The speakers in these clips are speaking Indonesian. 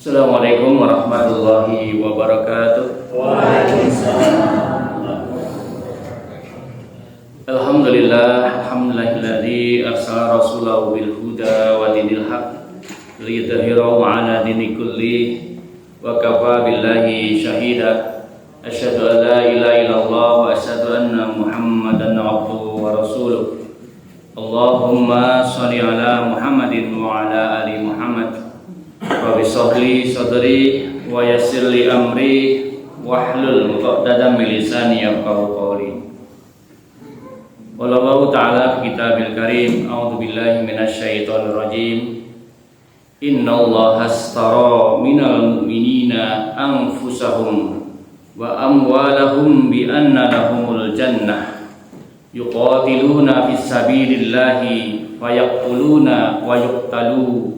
Assalamualaikum warahmatullahi wabarakatuh. Waalaikumsalam. Alhamdulillah, alhamdulillahilladzi arsala rasulahu bil huda wa dinil haq liyudhhirahu 'ala dini kulli wa kafa billahi shahida. Asyhadu an la ilaha illallah wa asyhadu anna Muhammadan 'abduhu wa rasuluh. Allahumma shalli 'ala Muhammadin wa 'ala ali Muhammad. Rabbi shrahli sadri wa yassir li amri wahlul 'uqdatam min lisani yafqahu qawli. Wallahu ta'ala fi kitabil karim. A'udzu billahi minasyaitonir rajim. Innallaha astara minal mu'minina anfusahum wa amwalahum bi anna lahumul jannah yuqatiluna fis sabilillahi fayaqtuluna wa yuqtaluna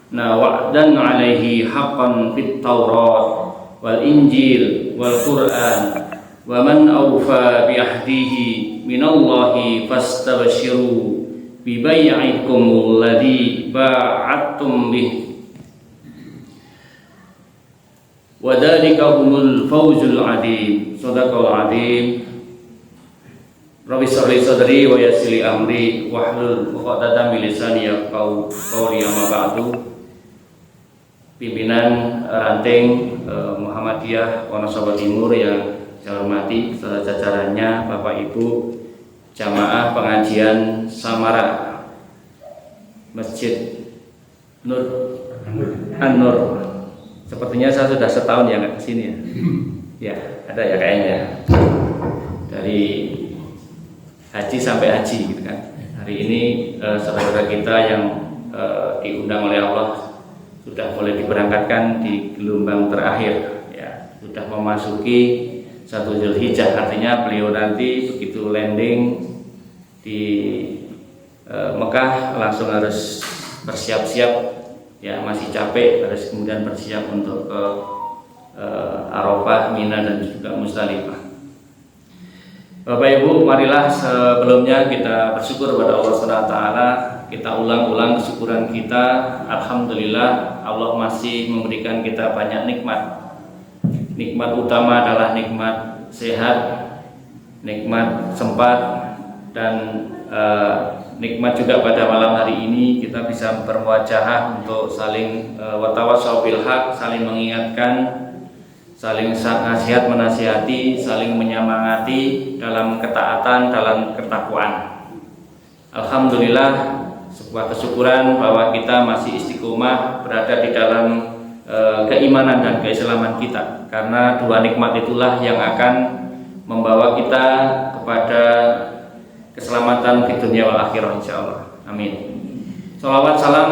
wa'dan 'alaihi haqqan fit Taurat wal Injil wal Qur'an wa man awfa bi ahdihi minallahi fastabshiru bi bai'ikumul ladzi ba'attum bih wa dzalika humul fawzul 'adzim. Shadaqal 'adzim. Rabbi shrahli sadri wa yassir li amri wahlul 'uqdatam min lisani yafqahu qawli. Amma ba'du. Pimpinan ranting Muhammadiyah Wonosobo Timur yang saya hormati, beserta jajarannya, Bapak Ibu jamaah pengajian Samara Masjid Nur An-Nur. Sepertinya saya sudah setahun ya nggak kesini ya. Ya ada ya kayaknya. Dari haji sampai haji gitu kan. Hari ini saudara kita yang diundang oleh Allah sudah mulai diberangkatkan di gelombang terakhir ya, sudah memasuki 1 Zulhijjah, artinya beliau nanti begitu landing di Mekah langsung harus bersiap-siap ya, masih capek, harus kemudian bersiap untuk ke Arafah, Mina dan juga Musdalifah. Bapak Ibu, marilah sebelumnya kita bersyukur kepada Allah SWT. Kita ulang-ulang kesyukuran kita. Alhamdulillah, Allah masih memberikan kita banyak nikmat. Nikmat utama adalah nikmat sehat, nikmat sempat, dan nikmat juga pada malam hari ini kita bisa bermuajahah untuk saling watawassaw bil haq, saling mengingatkan, saling nasihat menasihati, saling menyemangati dalam ketaatan, dalam ketakwaan. Alhamdulillah, sebuah kesyukuran bahwa kita masih istiqomah berada di dalam keimanan dan keislaman kita, karena dua nikmat itulah yang akan membawa kita kepada keselamatan di dunia wal akhirah insyaallah. Amin. Shalawat salam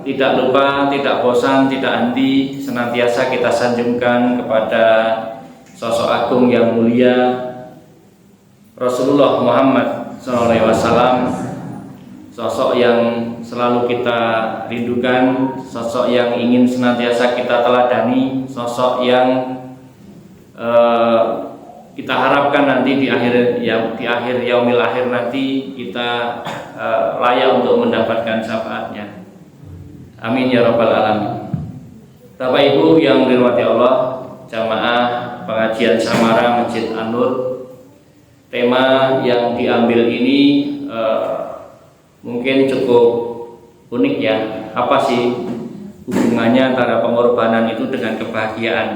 tidak lupa, tidak bosan, tidak henti senantiasa kita sanjungkan kepada sosok agung yang mulia Rasulullah Muhammad SAW, sosok yang selalu kita rindukan, sosok yang ingin senantiasa kita teladani, sosok yang kita harapkan nanti di akhir yaumil akhir nanti kita layak untuk mendapatkan syafaatnya. Amin ya rabbal alamin. Bapak Ibu yang dirahmati Allah, jamaah pengajian Samara Masjid An-Nur, tema yang diambil ini mungkin cukup unik ya. Apa sih hubungannya antara pengorbanan itu dengan kebahagiaan?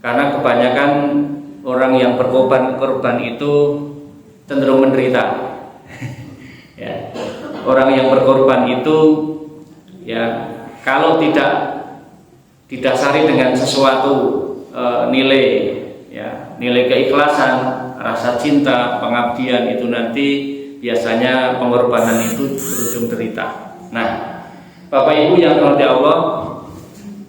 Karena kebanyakan orang yang berkorban itu cenderung menderita. Ya. Orang yang berkorban itu ya, kalau tidak didasari dengan sesuatu nilai ya, nilai keikhlasan, rasa cinta, pengabdian, itu nanti biasanya pengorbanan itu berujung derita. Nah, Bapak Ibu yang dirahmati Allah,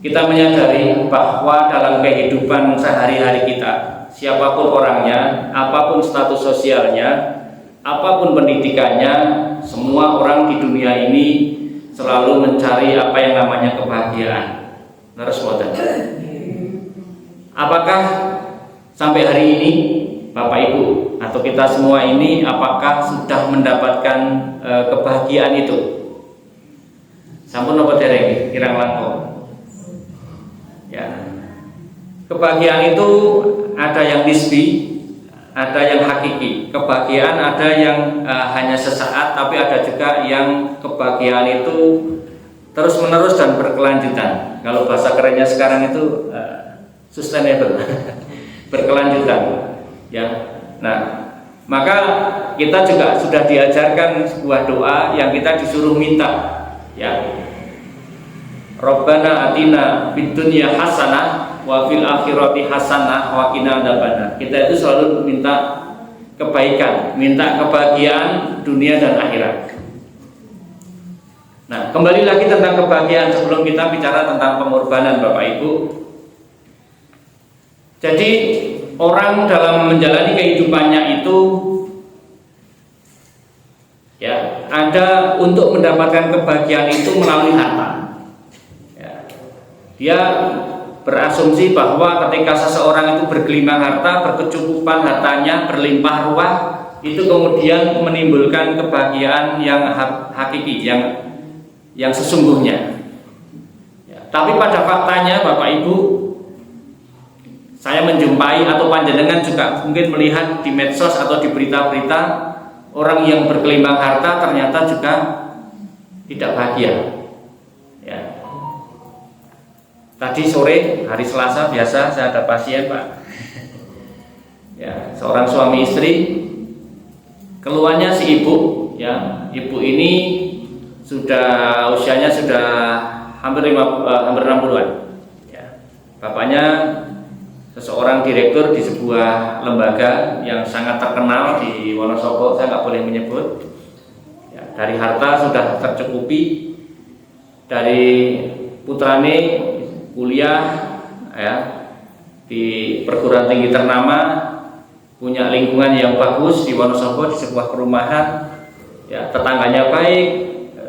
kita menyadari bahwa dalam kehidupan sehari-hari kita, siapapun orangnya, apapun status sosialnya, apapun pendidikannya, semua orang di dunia ini selalu mencari apa yang namanya kebahagiaan. Apakah sampai hari ini Bapak Ibu atau kita semua ini apakah sudah mendapatkan kebahagiaan itu? Sampun apa dereng kirang langkung? kebahagiaan itu ada yang nisbi, ada yang hakiki. Kebahagiaan ada yang hanya sesaat, tapi ada juga yang kebahagiaan itu terus menerus dan berkelanjutan. Kalau bahasa kerennya sekarang itu sustainable, berkelanjutan. Ya, nah maka kita juga sudah diajarkan sebuah doa yang kita disuruh minta. Ya, Rabbana atina fid dunya hasanah wa fil akhirati hasanah wa qina adzabannar. Kita itu selalu minta kebaikan, minta kebahagiaan dunia dan akhirat. Nah, kembali lagi tentang kebahagiaan sebelum kita bicara tentang pengorbanan, Bapak Ibu. Jadi orang dalam menjalani kehidupannya itu ya ada untuk mendapatkan kebahagiaan itu melalui harta. Dia berasumsi bahwa ketika seseorang itu bergelimang harta, berkecukupan hartanya, berlimpah ruah, itu kemudian menimbulkan kebahagiaan yang hakiki, yang sesungguhnya. Ya, tapi pada faktanya, Bapak Ibu, saya menjumpai atau panjenengan juga mungkin melihat di medsos atau di berita-berita orang yang bergelimang harta ternyata juga tidak bahagia. Ya. Tadi sore hari Selasa biasa saya ada pasien, Pak. Ya, seorang suami istri, keluarnya si ibu, ya, ibu ini sudah usianya sudah hampir 60-an. Ya. Bapaknya seseorang direktur di sebuah lembaga yang sangat terkenal di Wonosobo, saya nggak boleh menyebut. Ya, dari harta sudah tercukupi, dari putrane kuliah ya di perguruan tinggi ternama, punya lingkungan yang bagus di Wonosobo di sebuah perumahan, ya tetangganya baik,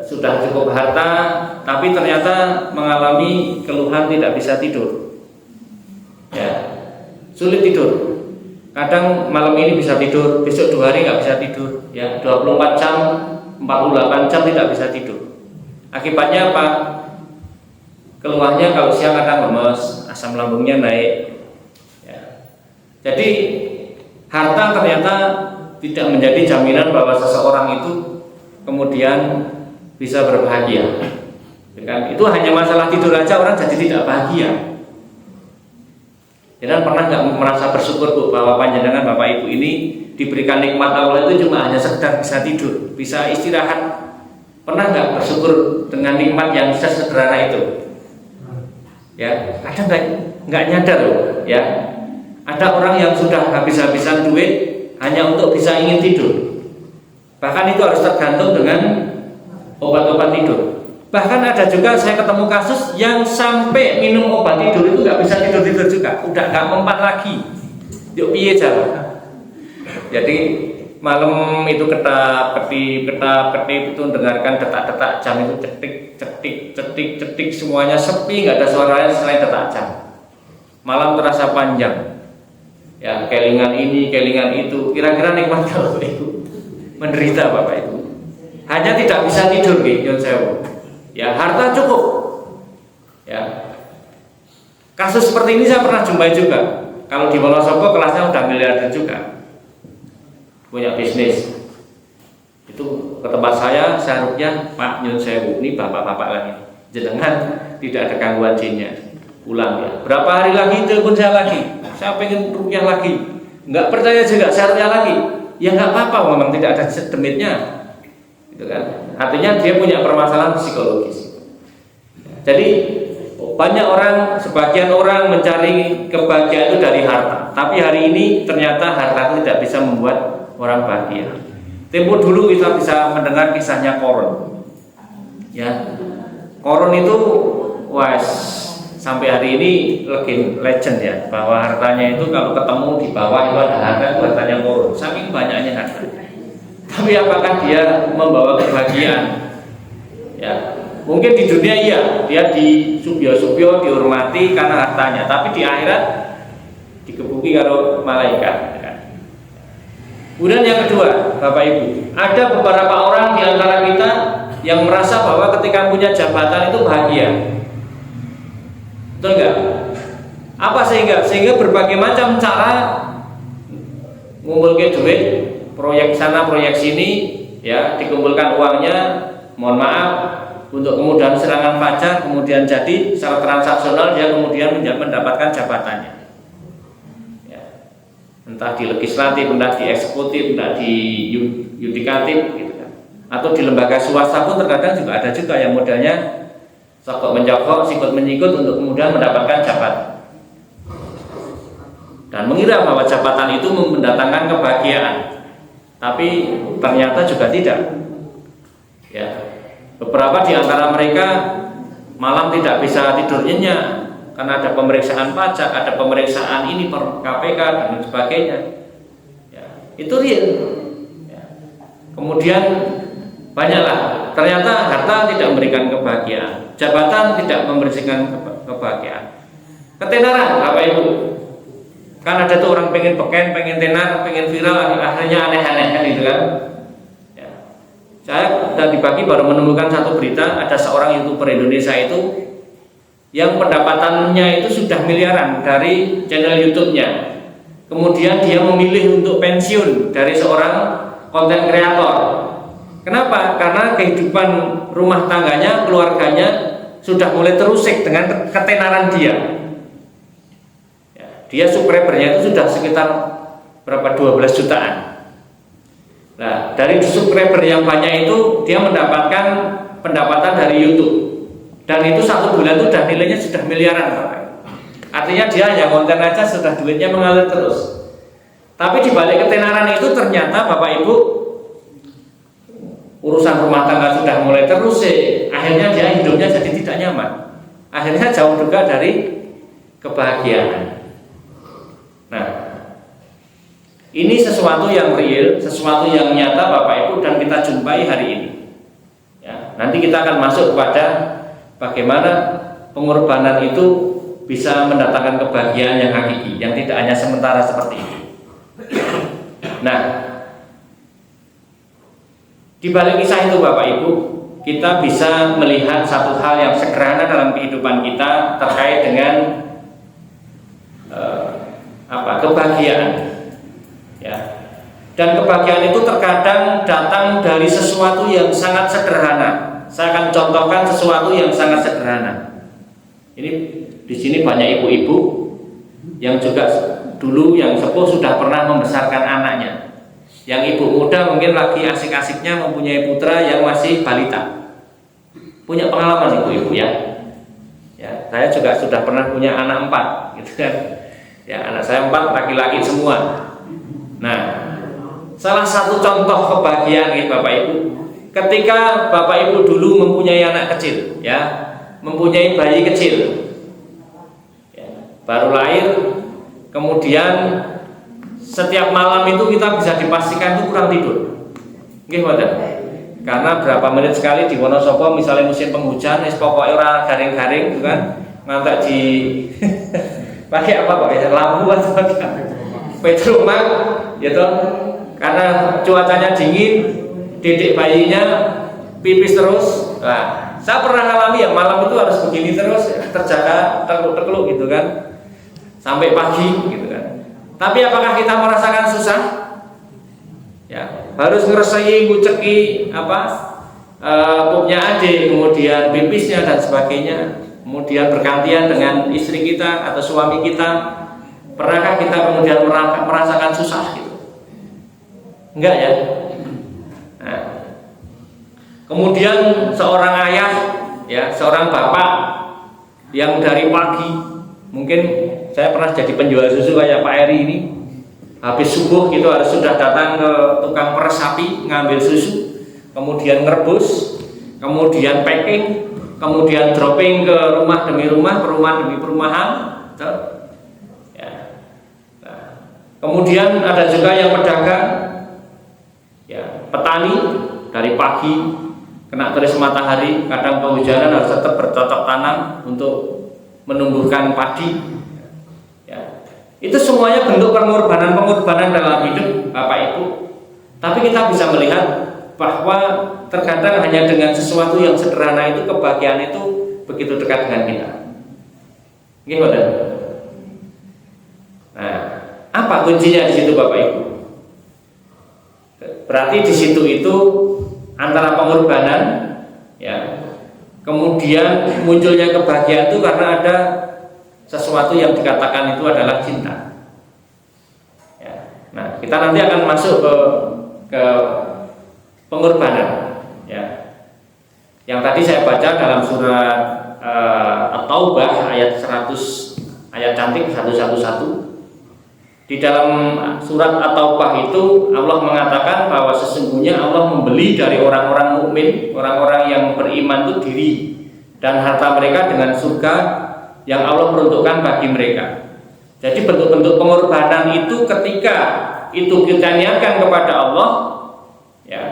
sudah cukup harta, tapi ternyata mengalami keluhan tidak bisa tidur, ya sulit tidur. Kadang malam ini bisa tidur, besok 2 hari nggak bisa tidur, ya 24 jam, 48 jam tidak bisa tidur. Akibatnya apa? Keluarnya kalau siang kadang lemes, asam lambungnya naik. Ya. Jadi harta ternyata tidak menjadi jaminan bahwa seseorang itu kemudian bisa berbahagia. Itu hanya masalah tidur aja orang jadi tidak bahagia. Jangan pernah nggak merasa bersyukur Bu bahwa panjenengan Bapak Ibu ini diberikan nikmat Allah itu cuma hanya sekedar bisa tidur, bisa istirahat. Pernah nggak bersyukur dengan nikmat yang sesederhana itu? Ya, kadang nggak nyadar loh, ya. Ada orang yang sudah habis-habisan duit hanya untuk bisa ingin tidur. Bahkan itu harus tergantung dengan obat-obat tidur. Bahkan ada juga saya ketemu kasus yang sampai minum obat tidur itu nggak bisa tidur juga, udah nggak mempan lagi. Yuk piye jalan. Jadi malam itu ketap-ketip itu dengarkan detak-detak jam itu cetik semuanya sepi, nggak ada suaranya selain detak jam. Malam terasa panjang. Ya, kelingan ini, kelingan itu. Kira-kira nikmat kalau itu menderita Bapak Ibu. Hanya tidak bisa tidur nggih, sewu. Ya, harta cukup. Ya. Kasus seperti ini saya pernah jumpai juga. Kalau di Wonosobo kelasnya udah miliarder juga. Punya bisnis. Itu ke tempat saya harusnya Pak Nyun Sewu, ini bapak-bapak lagi. Jenengan tidak ada gangguan jinnya. Pulang ya. Berapa hari lagi telepon saya lagi. Saya pengen rukyah lagi. Enggak percaya juga saya rukyah lagi. Ya enggak apa-apa, memang tidak ada demitnya. Gitu kan. Artinya dia punya permasalahan psikologis. Jadi banyak orang, sebagian orang mencari kebahagiaan itu dari harta. Tapi hari ini ternyata harta itu tidak bisa membuat orang bahagia. Tempo dulu kita bisa mendengar kisahnya Koron. Ya, Koron itu sampai hari ini legend ya, bahwa hartanya itu kalau ketemu di bawah itu ada harta, itu hartanya Koron. Saking banyaknya harta. Tapi apakah dia membawa kebahagiaan? Ya, mungkin di dunia iya, dia di subyo-subyo dihormati karena hartanya, tapi di akhirat dikebuki karo malaikat. Kemudian yang kedua, Bapak Ibu, ada beberapa orang di antara kita yang merasa bahwa ketika punya jabatan itu bahagia. Betul enggak? Apa sehingga berbagai macam cara ngumpulke duit, proyek sana proyek sini, ya dikumpulkan uangnya, mohon maaf, untuk kemudahan serangan fajar, kemudian jadi secara transaksional dia kemudian mendapatkan jabatannya, ya. Entah di legislatif, entah di eksekutif, entah di yudikatif, gitu kan. Atau di lembaga swasta pun terkadang juga ada juga yang modalnya sokok mencokok, sikut menyikut untuk kemudian mendapatkan jabatan dan mengira bahwa jabatan itu mendatangkan kebahagiaan, tapi ternyata juga tidak, ya. Beberapa di antara mereka malam tidak bisa tidur nyenyak karena ada pemeriksaan pajak, ada pemeriksaan ini per KPK dan sebagainya, ya, itu real, ya. Kemudian banyaklah ternyata harta tidak memberikan kebahagiaan, jabatan tidak memberikan kebahagiaan, ketenaran Bapak Ibu. Kan ada tuh orang pengen beken, pengen tenar, pengen viral, akhirnya aneh-aneh kan gitu kan. Ya. Saya tadi pagi baru menemukan satu berita, ada seorang YouTuber Indonesia itu yang pendapatannya itu sudah miliaran dari channel YouTube-nya. Kemudian dia memilih untuk pensiun dari seorang konten kreator. Kenapa? Karena kehidupan rumah tangganya, keluarganya sudah mulai terusik dengan ketenaran dia. Dia subscribernya itu sudah sekitar berapa 12 jutaan. Nah, dari subscriber yang banyak itu dia mendapatkan pendapatan dari YouTube. Dan itu satu bulan itu udah nilainya sudah miliaran, Bapak. Artinya dia hanya konten aja sudah duitnya mengalir terus. Tapi di balik ketenaran itu ternyata Bapak Ibu urusan rumah tangga sudah mulai terusik. Akhirnya dia hidupnya jadi tidak nyaman. Akhirnya jauh juga dari kebahagiaan. Nah, ini sesuatu yang real, sesuatu yang nyata Bapak Ibu dan kita jumpai hari ini. Ya, nanti kita akan masuk kepada bagaimana pengorbanan itu bisa mendatangkan kebahagiaan yang hakiki, yang tidak hanya sementara seperti ini. Nah, di balik kisah itu Bapak Ibu, kita bisa melihat satu hal yang sederhana dalam kehidupan kita terkait dengan kebahagiaan, ya. Dan kebahagiaan itu terkadang datang dari sesuatu yang sangat sederhana. Saya akan contohkan sesuatu yang sangat sederhana. Ini di sini banyak ibu-ibu yang juga dulu yang sepuh sudah pernah membesarkan anaknya. Yang ibu muda mungkin lagi asik-asiknya mempunyai putra yang masih balita. Punya pengalaman ibu-ibu ya. Ya, saya juga sudah pernah punya anak 4, gitu kan. Ya, anak saya 4 laki-laki semua. Nah, salah satu contoh kebahagiaan nih Bapak Ibu, ketika Bapak Ibu dulu mempunyai anak kecil, ya, mempunyai bayi kecil, ya, baru lahir, kemudian setiap malam itu kita bisa dipastikan itu kurang tidur. Nggih mboten? Karena berapa menit sekali di Wonosobo misalnya musim penghujan, pokoknya orang garing-garing, gitu kan, ngantek di pakai apa Pak? Lampu atau petromak, gitu. Karena cuacanya dingin, didik bayinya pipis terus. Nah, saya pernah ngalami ya malam itu harus begini terus, terjaga terkeluk gitu kan, sampai pagi gitu kan. Tapi apakah kita merasakan susah? Ya, harus ngeresei, nguceki pupnya adik, kemudian pipisnya dan sebagainya. Kemudian bergantian dengan istri kita atau suami kita. Pernahkah kita kemudian merasakan susah gitu? Enggak ya? Nah, kemudian seorang ayah, ya, seorang bapak yang dari pagi, mungkin saya pernah jadi penjual susu kayak Pak Eri ini, habis subuh gitu harus sudah datang ke tukang peres sapi ngambil susu, kemudian ngerebus, kemudian packing, kemudian dropping ke rumah demi rumah, perumahan demi perumahan, ya. Nah, kemudian ada juga yang pedagang, ya, petani dari pagi kena teris matahari, kadang penghujanan harus tetap bercocok tanam untuk menumbuhkan padi. Ya, itu semuanya bentuk pengorbanan dalam hidup Bapak Ibu. Tapi kita bisa melihat bahwa terkadang hanya dengan sesuatu yang sederhana itu kebahagiaan itu begitu dekat dengan kita. Gimana? Nah, apa kuncinya di situ Bapak Ibu? Berarti di situ itu antara pengorbanan, ya, kemudian munculnya kebahagiaan itu karena ada sesuatu yang dikatakan itu adalah cinta. Ya. Nah, kita nanti akan masuk ke pengorbanan. Ya. Yang tadi saya baca dalam surat At-Taubah ayat 100, ayat cantik 111. Di dalam surat At-Taubah itu Allah mengatakan bahwa sesungguhnya Allah membeli dari orang-orang mukmin, orang-orang yang beriman itu diri dan harta mereka dengan surga yang Allah peruntukkan bagi mereka. Jadi bentuk-bentuk pengorbanan itu ketika itu kita niatkan kepada Allah, ya,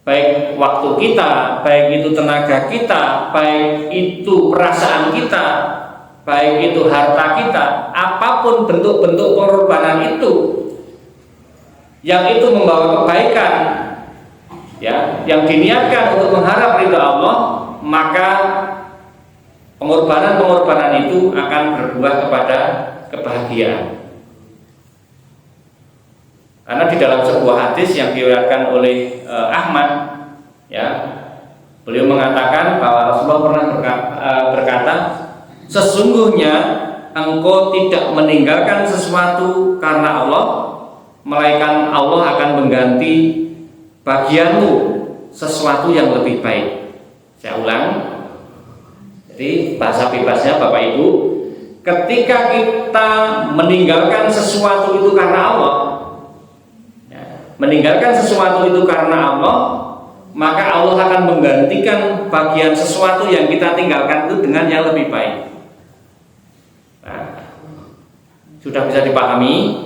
baik waktu kita, baik itu tenaga kita, baik itu perasaan kita, baik itu harta kita, apapun bentuk-bentuk pengorbanan itu yang itu membawa kebaikan, ya, yang diniatkan untuk mengharap ridha Allah, maka pengorbanan-pengorbanan itu akan berbuah kepada kebahagiaan. Karena di dalam sebuah hadis yang diriwayatkan oleh Ahmad, ya, beliau mengatakan bahwa Rasulullah pernah berkata, sesungguhnya engkau tidak meninggalkan sesuatu karena Allah, melainkan Allah akan mengganti bagianmu sesuatu yang lebih baik. Saya ulang. Jadi bahasa bebasnya Bapak Ibu, ketika kita meninggalkan sesuatu itu karena Allah, ya, meninggalkan sesuatu itu karena Allah, maka Allah akan menggantikan bagian sesuatu yang kita tinggalkan itu dengan yang lebih baik. Nah, sudah bisa dipahami?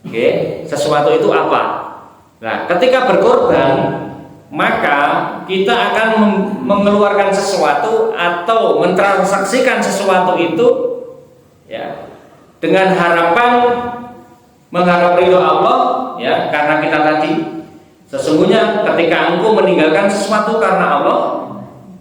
Oke, sesuatu itu apa? Nah, ketika berkorban, maka kita akan mengeluarkan sesuatu atau mentransaksikan sesuatu itu, ya, dengan harapan mengharap ridho Allah, ya, karena kita tadi sesungguhnya ketika engkau meninggalkan sesuatu karena Allah,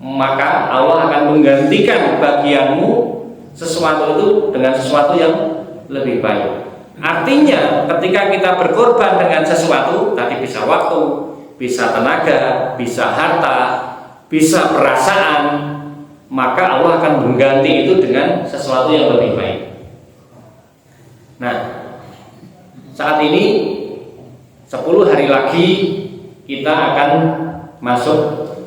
maka Allah akan menggantikan bagianmu sesuatu itu dengan sesuatu yang lebih baik. Artinya ketika kita berkorban dengan sesuatu, tadi bisa waktu, bisa tenaga, bisa harta, bisa perasaan, maka Allah akan mengganti itu dengan sesuatu yang lebih baik. Nah, saat ini 10 hari lagi kita akan masuk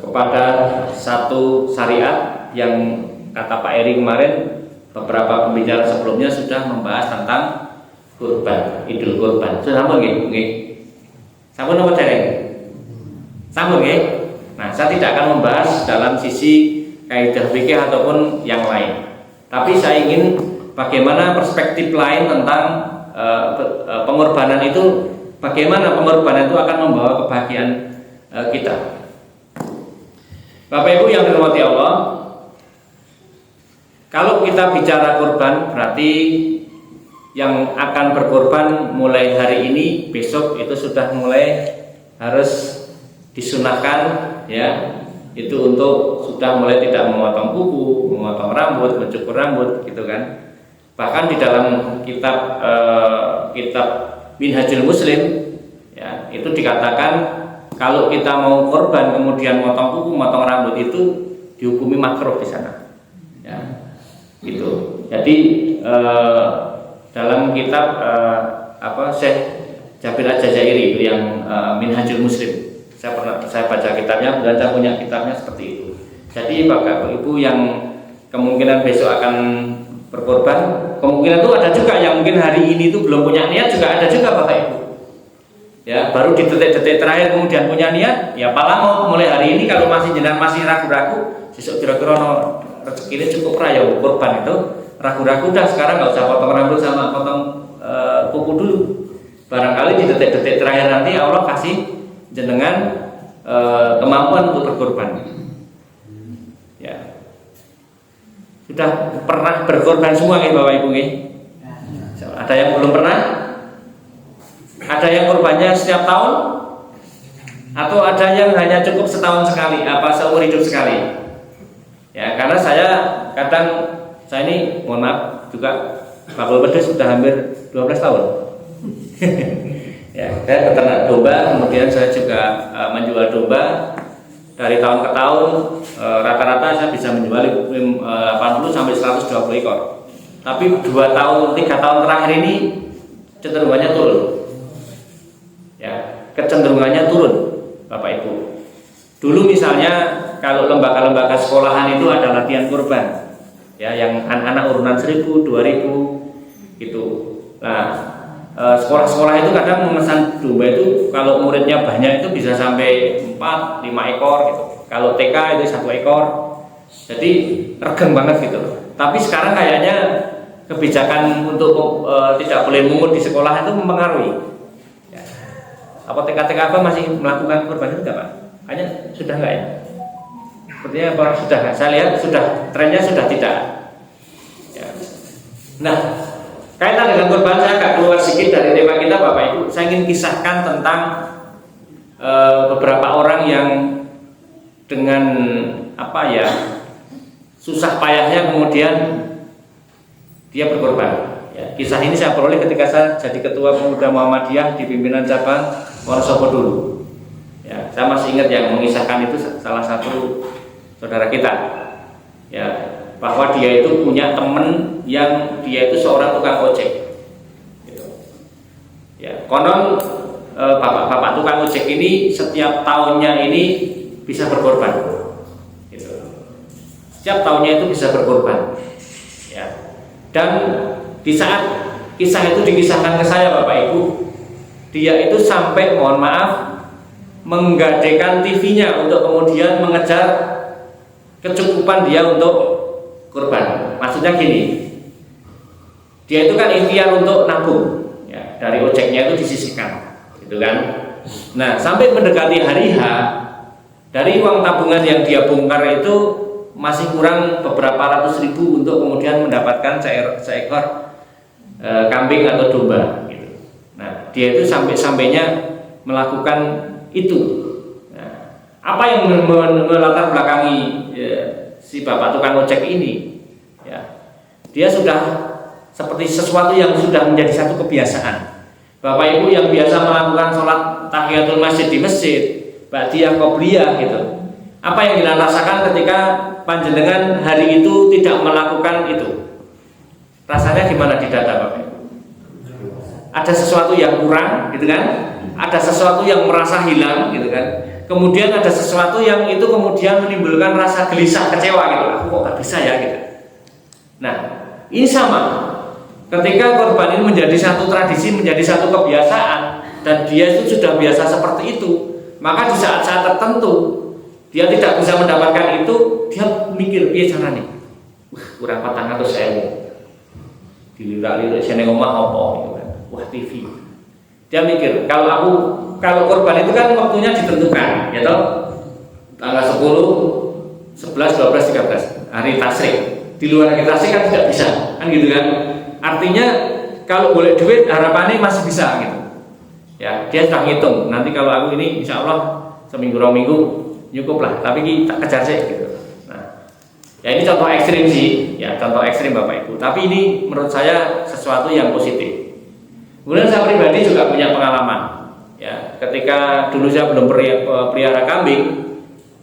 kepada satu syariat yang kata Pak Eri kemarin, beberapa pembicara sebelumnya sudah membahas tentang kurban, Idul Kurban. Sudah sampun nggih? Sampun apa dereng? Sampun nggih? Nah, saya tidak akan membahas dalam sisi kaidah fikih ataupun yang lain. Tapi saya ingin bagaimana perspektif lain tentang pengorbanan itu, bagaimana pengorbanan itu akan membawa kebahagiaan kita. Bapak Ibu yang dirahmati Allah, kalau kita bicara kurban berarti yang akan berkorban mulai hari ini, besok itu sudah mulai harus disunahkan, ya, itu untuk sudah mulai tidak memotong kuku, memotong rambut, mencukur rambut, gitu kan. Bahkan di dalam kitab Minhajul Muslim, ya, itu dikatakan kalau kita mau korban kemudian motong kuku, motong rambut itu dihukumi makruh di sana, ya, gitu. Jadi dalam kitab Syekh Jabir Al-Jazairi itu yang Minhajul Muslim, saya baca kitabnya dan saya punya kitabnya seperti itu. Jadi Bapak Ibu yang kemungkinan besok akan berkorban, kemungkinan itu ada juga yang mungkin hari ini itu belum punya niat, juga ada juga Bapak Ibu. Ya, baru di detik-detik terakhir kemudian punya niat, ya paling mulai hari ini kalau masih jenengan masih ragu-ragu, besok kira-kira rezeki ini cukup raya korban itu, ragu-ragu dah sekarang nggak usah potong rambut sama potong kuku dulu. Barangkali di detik-detik terakhir nanti Allah kasih jenengan kemampuan untuk berkorban. Ya, sudah pernah berkorban semua ya Bapak Ibu ya? Ada yang belum pernah? Ada yang korbannya setiap tahun? Atau ada yang hanya cukup setahun sekali, apa seumur hidup sekali? Ya, karena saya kadang, saya ini mohon maaf juga bakul pedes sudah hampir 12 tahun. Ya, saya peternak domba, kemudian saya juga menjual domba. Dari tahun ke tahun rata-rata saya bisa menjual 80 sampai 120 ekor. Tapi 3 tahun terakhir ini cenderungannya turun. Ya, kecenderungannya turun, Bapak Ibu. Dulu misalnya kalau lembaga-lembaga sekolahan itu ada latihan kurban, ya, yang anak-anak urunan 1000, 2000 gitu. Nah, sekolah-sekolah itu kadang memesan domba itu kalau muridnya banyak itu bisa sampai 4, 5 ekor gitu. Kalau TK itu 1 ekor. Jadi regeng banget gitu. Tapi sekarang kayaknya kebijakan untuk tidak boleh mungut di sekolah itu mempengaruhi. Ya. Apa TK-TK apa masih melakukan kurban itu enggak, Pak? Kayaknya sudah enggak ya? Sepertinya apa sudah? Saya lihat sudah, trennya sudah tidak. Ya. Nah, kaitan dengan kurban saya agak keluar sedikit dari tema kita, Bapak Ibu. Saya ingin kisahkan tentang beberapa orang yang dengan susah payahnya kemudian dia berkorban. Ya, kisah ini saya peroleh ketika saya jadi ketua pemuda Muhammadiyah di pimpinan cabang Wonosobo dulu. Ya, saya masih ingat yang mengisahkan itu salah satu saudara kita. Ya, bahwa dia itu punya teman yang dia itu seorang tukang ojek. Gitu. Ya, konon bapak-bapak tukang ojek ini setiap tahunnya ini bisa berkorban. Gitu. Setiap tahunnya itu bisa berkorban. Ya. Dan di saat kisah itu dikisahkan ke saya, Bapak Ibu, dia itu sampai, mohon maaf, menggadekan TV-nya untuk kemudian mengejar kecukupan dia untuk kurban. Maksudnya gini, dia itu kan ikhtiar untuk nabung, ya, dari ojeknya itu disisihkan, gitu kan. Nah, sampai mendekati hari H, dari uang tabungan yang dia bongkar itu masih kurang beberapa ratus ribu untuk kemudian mendapatkan seekor kambing atau domba, gitu. Nah, dia itu sampainya melakukan itu. Nah, apa yang melatar belakangi si bapak tukang ojek ini? Ya, dia sudah seperti sesuatu yang sudah menjadi satu kebiasaan. Bapak Ibu yang biasa melakukan sholat tahiyatul masjid di masjid, ba'diyah qobliyah gitu. Apa yang dirasakan ketika panjenengan hari itu tidak melakukan itu? Rasanya gimana di dada, Bapak Ibu? Ada sesuatu yang kurang, gitu kan? Ada sesuatu yang merasa hilang, gitu kan? Kemudian ada sesuatu yang itu kemudian menimbulkan rasa gelisah, kecewa, gitu. Aku kok nggak bisa ya, gitu. Nah, ini sama. Ketika korban ini menjadi satu tradisi, menjadi satu kebiasaan, dan dia itu sudah biasa seperti itu, maka di saat-saat tertentu dia tidak bisa mendapatkan itu, dia mikir, piye carane? Kurang 400.000. Dilirik-lirik sene omah apa gitu kan. Wah, TV. Dia mikir, kalau korban itu kan waktunya ditentukan, ya toh? Tanggal 10, 11, 12, 13 hari tasyrik. Di luar hari tasyrik kan tidak bisa, kan gitu kan? Artinya kalau boleh duit harapannya masih bisa gitu. Ya, dia sudah ngitung. Nanti kalau aku ini insya Allah seminggu 2 minggu cukup lah, tapi kita kejar sih gitu. Nah, ya ini contoh ekstrim sih, ya contoh ekstrim Bapak Ibu. Tapi ini menurut saya sesuatu yang positif. Kemudian saya pribadi juga punya pengalaman. Ya, ketika dulu saya belum pelihara kambing,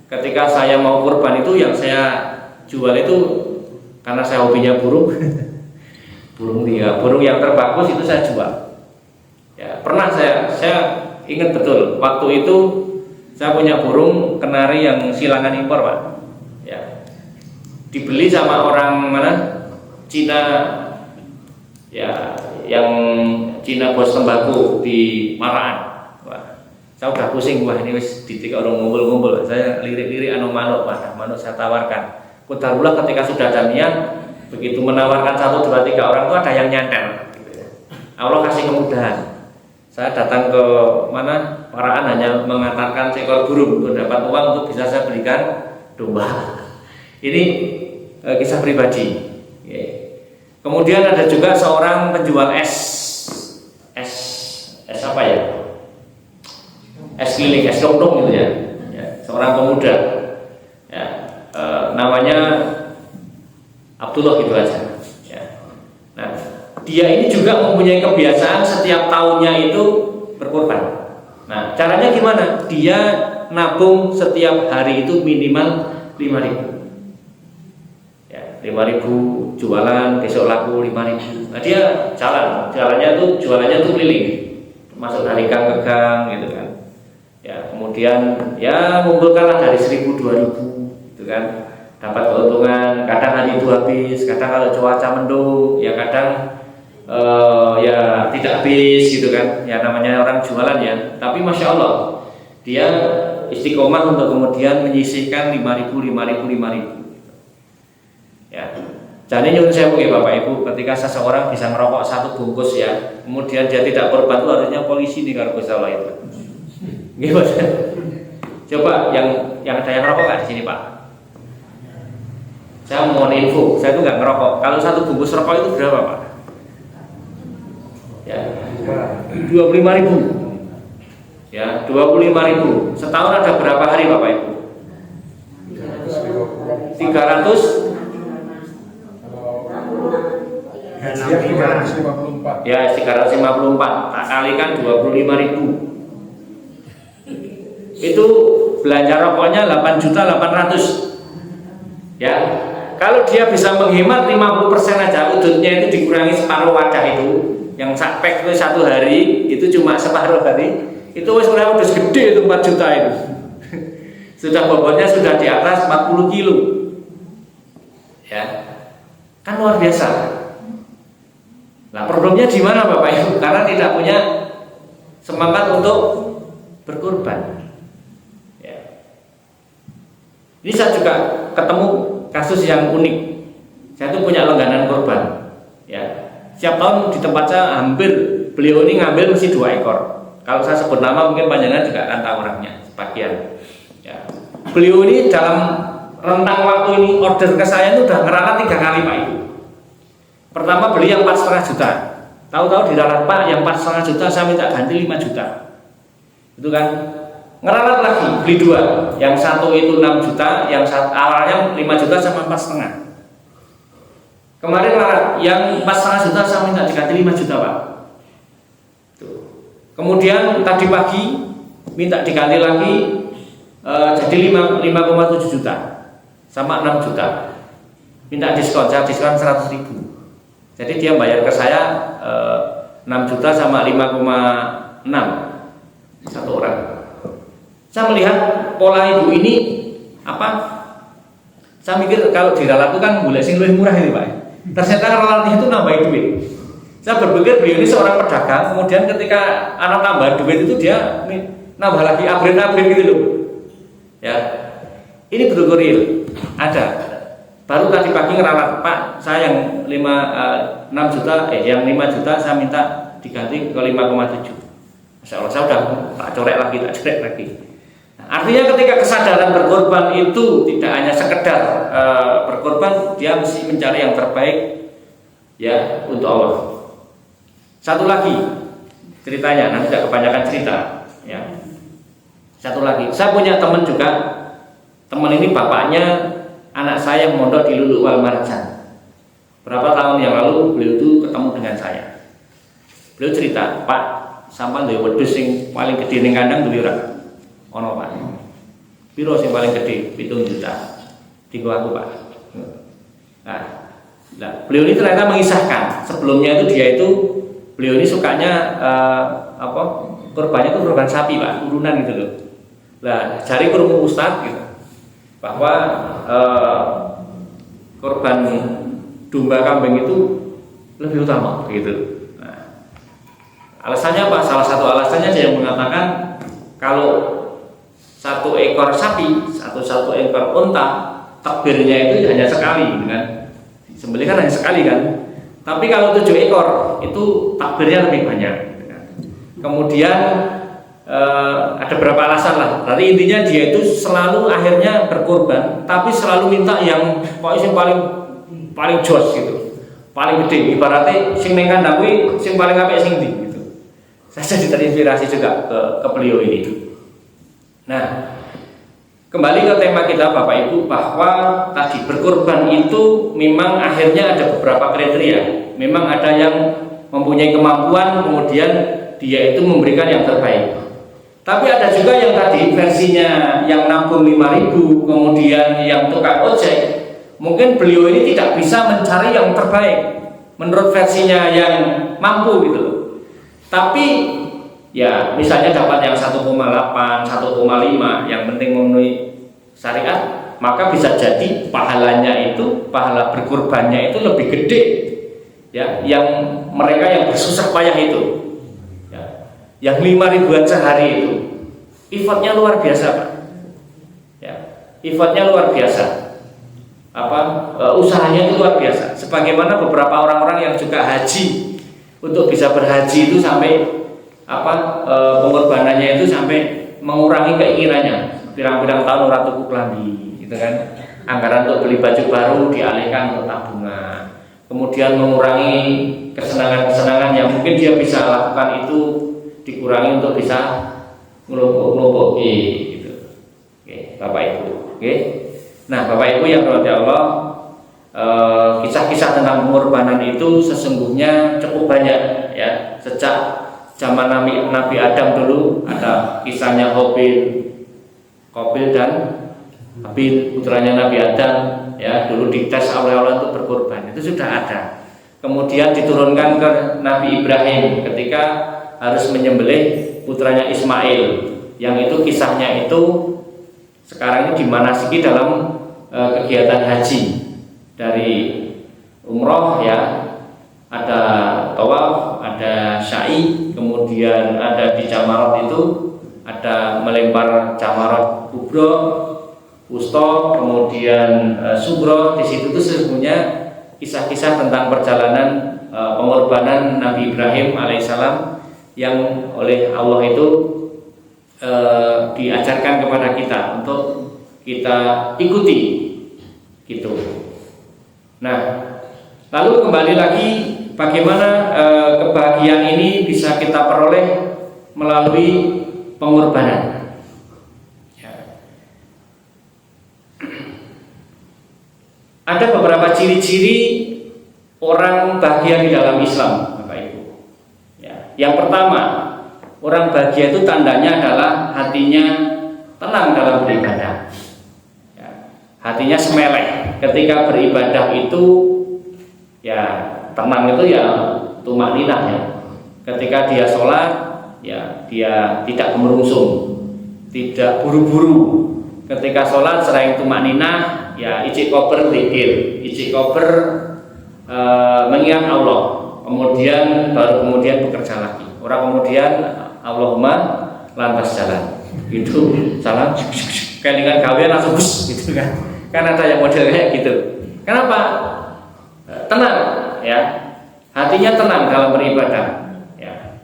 ketika saya mau kurban itu yang saya jual itu karena saya hobinya burung, burung yang terbagus itu saya jual. Ya, pernah saya ingat betul waktu itu saya punya burung kenari yang silangan impor, Pak. Ya, dibeli sama orang mana? Cina, ya, yang Cina bos tembakau di Maraan. Wah, saya udah pusing, wah ini wis ditik orang ngumpul-ngumpul. Saya lirik-lirik manuk, Pak. Manuk saya tawarkan. Kodarullah ketika sudah ada niat, begitu menawarkan 1, 2, 3 orang itu ada yang nyantel. Allah kasih kemudahan. Saya datang ke mana? Maraan hanya mengantarkan seekor burung untuk dapat uang untuk bisa saya belikan domba. Ini kisah pribadi. Kemudian ada juga seorang penjual es apa ya? Es keliling, es dong gitu ya. Seorang pemuda. Ya, namanya Abdullah gitu aja. Ya. Nah, dia ini juga mempunyai kebiasaan setiap tahunnya itu berkurban. Nah, caranya gimana? Dia nabung setiap hari itu minimal 5.000. Ya, 5.000 jualan, besok laku 5.000. Nah, dia jualannya tuh keliling, masuk dari gang ke gang gitu kan. Ya, kemudian ya ngumpulkanlah dari 1.000 2.000 gitu kan. Dapat keuntungan, kadang hari itu habis, kadang kalau cuaca mendung, ya kadang ya tidak habis gitu kan. Ya namanya orang jualan ya. Tapi masya Allah, dia istiqomah untuk kemudian menyisihkan 5.000 ya. Jadi nyuwun sewu ya Bapak Ibu, ketika seseorang bisa merokok 1 bungkus ya, kemudian dia tidak korban, itu harusnya polisi nih kalau bisa itu. Gimana? Coba yang ada yang rokok nggak di sini Pak? Saya mohon info, saya tuh nggak ngerokok. Kalau 1 bungkus rokok itu berapa Pak? Ya, 25.000. Ya, 25.000. Setahun ada berapa hari Bapak Ibu? 300. Ya, 354. Tak kalikan 25.000. Itu belanja rokoknya 8.800.000. Ya. Kalau dia bisa menghemat 50% aja, udutnya itu dikurangi separuh wadah itu, yang pack itu 1 hari, itu cuma separuh hari, itu udah gede itu 4 juta itu. Sudah bobotnya sudah di atas 40 kilo. Ya. Kan luar biasa. Nah, problemnya di mana Bapak Ibu? Karena tidak punya semangat untuk berkorban. Ya. Ini saya juga ketemu kasus yang unik. Saya tuh punya langganan korban. Ya, setiap tahun di tempat saya hampir beliau ini ngambil mesti 2 ekor. Kalau saya sebut nama mungkin panjangan juga akan tahu orangnya sebagian. Ya. Beliau ini dalam rentang waktu ini order ke saya itu udah ngeralat 3 kali Pak Ibu. Pertama beli yang 4,5 juta. Tahu-tahu diralat Pak yang 4,5 juta saya minta ganti 5 juta. Itu kan ngeralat lagi beli 2, yang satu itu 6 juta, yang awalnya 5 juta sama 4,5. Kemarin ngeralat yang 4,5 juta saya minta diganti 5 juta Pak. Tuh. Kemudian tadi pagi minta diganti lagi jadi 5,7 juta sama 6 juta. Minta diskon, saya diskon 100.000. Jadi dia bayar ke saya 6 juta sama 5,6 satu orang. Saya melihat pola ibu ini apa? Saya mikir kalau diralat itu kan boleh sing lebih murah ini Pak. Ternyata ralatnya itu nambahin duit. Saya berpikir beliau ini seorang pedagang, kemudian ketika anak tambah duit itu dia nambah lagi upgrade gitu loh. Ya, ini betul real ada. Baru tadi pagi ngeralat Pak, saya yang 6 juta, yang 5 juta saya minta diganti ke 5,7. Masya Allah, saya udah tak corek lagi. Artinya ketika kesadaran berkorban itu tidak hanya sekedar berkorban, dia mesti mencari yang terbaik ya untuk Allah. Satu lagi ceritanya, nanti tidak kebanyakan cerita ya. Satu lagi, saya punya teman juga. Teman ini bapaknya anak saya yang mondok di Lulu Wal Marjan. Berapa tahun yang lalu beliau itu ketemu dengan saya. Beliau cerita, Pak, sampean duwe wedhus sing paling gede ning kandang duwe ora? Ono Pak. Piro sing paling gede? 7 juta. Digo aku Pak. Nah, beliau ini ternyata mengisahkan sebelumnya beliau ini sukanya korbannya itu korban sapi Pak, urunan gitu loh. Nah, cari krungu Ustaz gitu bahwa korban domba kambing itu lebih utama gitu. Nah, alasannya apa? Salah satu alasannya dia yang mengatakan kalau 1 ekor sapi, satu ekor unta, takbirnya itu hanya sekali, kan? Sembelih kan hanya sekali kan. Tapi kalau 7 ekor itu takbirnya lebih banyak. Kan? Kemudian ada beberapa alasan lah. Tapi intinya dia itu selalu akhirnya berkorban, tapi selalu minta yang pokoknya paling jos gitu, paling gede. Ibaratnya sing neng kandang kuwi sing paling apik sing ndi gitu. Saya jadi terinspirasi juga ke beliau ini. Nah, kembali ke tema kita Bapak Ibu, bahwa tadi berkorban itu memang akhirnya ada beberapa kriteria. memang ada yang mempunyai kemampuan, kemudian dia itu memberikan yang terbaik. Tapi ada juga yang tadi versinya yang nabung 5.000, kemudian yang tukang ojek, mungkin beliau ini tidak bisa mencari yang terbaik menurut versinya yang mampu gitu. Tapi ya misalnya dapat yang 1,8, 1,5, yang penting memenuhi syariat, maka bisa jadi pahalanya itu, pahala berkurbannya itu lebih gede ya, yang mereka yang bersusah payah itu ya, yang 5.000-an sehari itu effortnya luar biasa Pak ya, effortnya luar biasa, usahanya itu luar biasa. Sebagaimana beberapa orang-orang yang juga haji, untuk bisa berhaji itu sampai pengorbanannya itu sampai mengurangi keinginannya, pirang-pirang tahun ora tuku klambi gitu kan, anggaran untuk beli baju baru dialihkan untuk tabungan, kemudian mengurangi kesenangan-kesenangan yang mungkin dia bisa lakukan itu dikurangi untuk bisa ngelompok gitu. Oke, Bapak Ibu. Oke. Nah, Bapak Ibu yang dirahmati Allah, kisah-kisah tentang pengorbanan itu sesungguhnya cukup banyak ya. Sejak zaman Nabi Adam dulu ada kisahnya Qabil dan Habil, putranya Nabi Adam ya, dulu dites oleh Allah untuk berkorban, itu sudah ada. Kemudian diturunkan ke Nabi Ibrahim ketika harus menyembelih putranya Ismail, yang itu kisahnya itu sekarang ini dimanasiki dalam kegiatan haji, dari umroh ya, ada tawaf, ada sa'i, kemudian ada di Jamarot itu ada melempar Jamarot kubro, wusto, kemudian sugro. Di situ tuh sesungguhnya kisah-kisah tentang perjalanan pengorbanan Nabi Ibrahim alaihissalam yang oleh Allah itu diajarkan kepada kita untuk kita ikuti gitu. Nah, lalu kembali lagi bagaimana kebahagiaan ini bisa kita peroleh melalui pengorbanan. Ada beberapa ciri-ciri orang bahagia di dalam Islam, Bapak Ibu. Ya. Yang pertama, orang bahagia itu tandanya adalah hatinya tenang dalam beribadah. Ya. Hatinya semeleh ketika beribadah itu, ya tenang itu ya tumakninah ya. Ketika dia sholat, ya dia tidak gemerungsung, tidak buru-buru. Ketika sholat selain tumakninah, ya ijik kober zikir, ijik kober mengingat Allah, kemudian baru kemudian bekerja lagi. Orang kemudian Allahumma lantas jalan, gitu, salam, kelingan gawean langsung bus, gitu kan? Kan ada yang model kayak gitu. Kenapa? Tenang, ya, hatinya tenang dalam beribadah. Ya.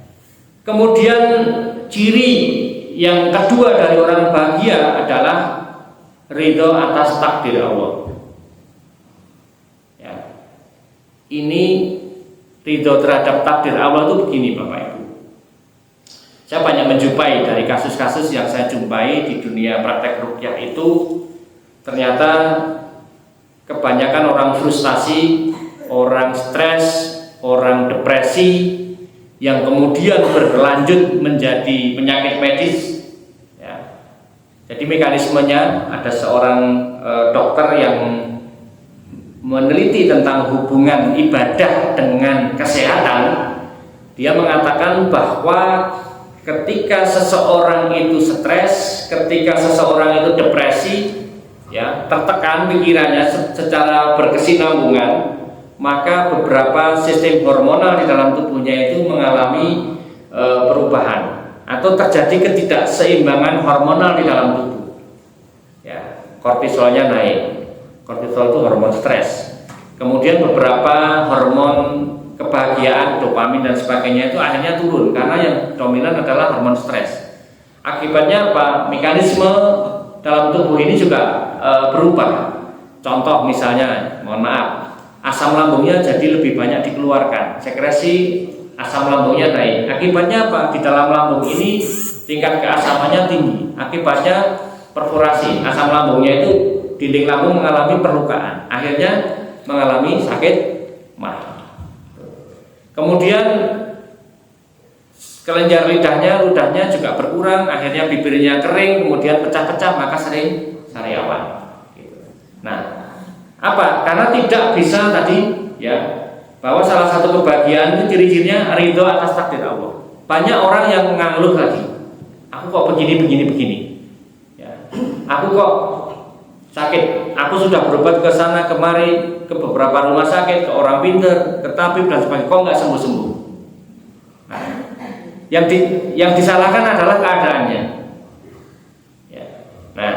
Kemudian ciri yang kedua dari orang bahagia adalah ridho atas takdir Allah. Ya. Ini ridho terhadap takdir Allah itu begini Bapak Ibu. Saya banyak menjumpai dari kasus-kasus yang saya jumpai di dunia praktek ruqyah itu, ternyata kebanyakan orang frustasi, orang stres, orang depresi yang kemudian berlanjut menjadi penyakit medis. Ya. Jadi mekanismenya ada seorang dokter yang meneliti tentang hubungan ibadah dengan kesehatan. Dia mengatakan bahwa ketika seseorang itu stres, ketika seseorang itu depresi, ya, tertekan pikirannya secara berkesinambungan, maka beberapa sistem hormonal di dalam tubuhnya itu mengalami perubahan atau terjadi ketidakseimbangan hormonal di dalam tubuh. Ya, kortisolnya naik. Kortisol itu hormon stres. Kemudian beberapa hormon kebahagiaan, dopamin dan sebagainya itu akhirnya turun karena yang dominan adalah hormon stres. Akibatnya apa? Mekanisme dalam tubuh ini juga berubah. Contoh misalnya, mohon maaf, asam lambungnya jadi lebih banyak dikeluarkan, sekresi asam lambungnya naik. Akibatnya apa? Di dalam lambung ini tingkat keasamannya tinggi. Akibatnya perforasi asam lambungnya itu, dinding lambung mengalami perlukaan, akhirnya mengalami sakit mah. Kemudian kelenjar ludahnya juga berkurang, akhirnya bibirnya kering, kemudian pecah-pecah, maka sering sariawan. Nah, apa? Karena tidak bisa tadi ya, bahwa salah satu kebahagiaan itu ciri-cirinya ridho atas takdir Allah. Banyak orang yang mengeluh lagi, aku kok begini. Ya, aku kok sakit, aku sudah berobat ke sana kemari, ke beberapa rumah sakit, ke orang pintar, ke tabib dan sebagainya, kok nggak sembuh-sembuh. Nah, yang disalahkan adalah keadaannya. Ya. Nah,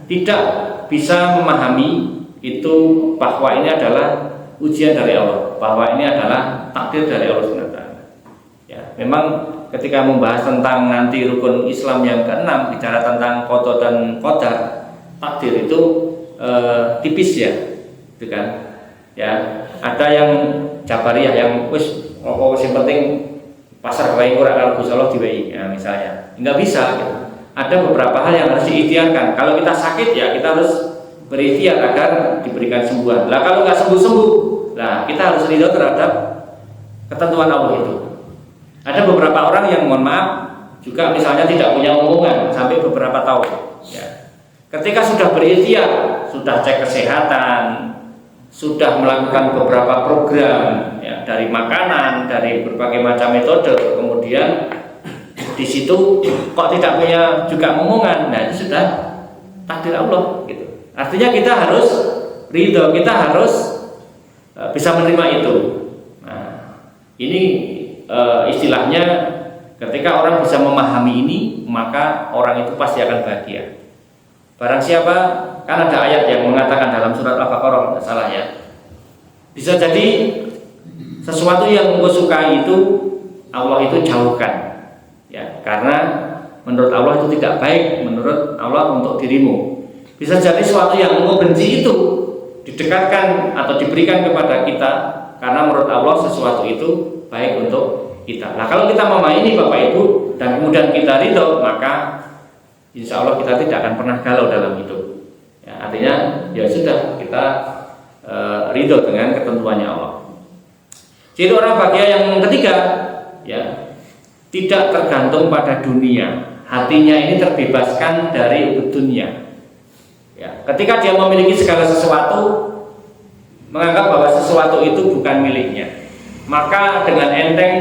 tidak bisa memahami itu bahwa ini adalah ujian dari Allah, bahwa ini adalah takdir dari Allah SWT. Ya, memang ketika membahas tentang nanti rukun Islam yang ke-6, bicara tentang qada dan qadar, takdir itu tipis ya, gitu kan? Ya, ada yang Jabariyah yang yang penting pasar baik kurang Gus Allah diwehi, ya, misalnya nggak bisa gitu. Ada beberapa hal yang harus diikhtiarkan. Kalau kita sakit ya kita harus berikhtiar agar diberikan sembuhan. Lah kalau nggak sembuh, nah kita harus ridho terhadap ketentuan Allah itu. Ada beberapa orang yang mohon maaf juga misalnya tidak punya omongan sampai beberapa tahun. Ya. Ketika sudah berikhtiar, sudah cek kesehatan, sudah melakukan beberapa program ya, dari makanan, dari berbagai macam metode, kemudian di situ kok tidak punya juga omongan, nah itu sudah takdir Allah gitu. Artinya kita harus ridho, kita harus bisa menerima itu. Nah, ini istilahnya ketika orang bisa memahami ini, maka orang itu pasti akan bahagia. Barang siapa, kan ada ayat yang mengatakan dalam surat Al-Baqarah, tidak salah ya, bisa jadi sesuatu yang engkau sukai itu Allah itu jauhkan ya, karena menurut Allah itu tidak baik menurut Allah untuk dirimu. Bisa jadi sesuatu yang engkau benci itu didekatkan atau diberikan kepada kita karena menurut Allah sesuatu itu baik untuk kita. Nah, kalau kita memahami Bapak Ibu dan kemudian kita ridho, maka insya Allah kita tidak akan pernah galau dalam hidup. Ya, artinya ya sudah kita ridho dengan ketentuannya Allah. Jadi orang bahagia yang ketiga, ya tidak tergantung pada dunia. Hatinya ini terbebaskan dari dunia. Ya, ketika dia memiliki segala sesuatu, menganggap bahwa sesuatu itu bukan miliknya, maka dengan enteng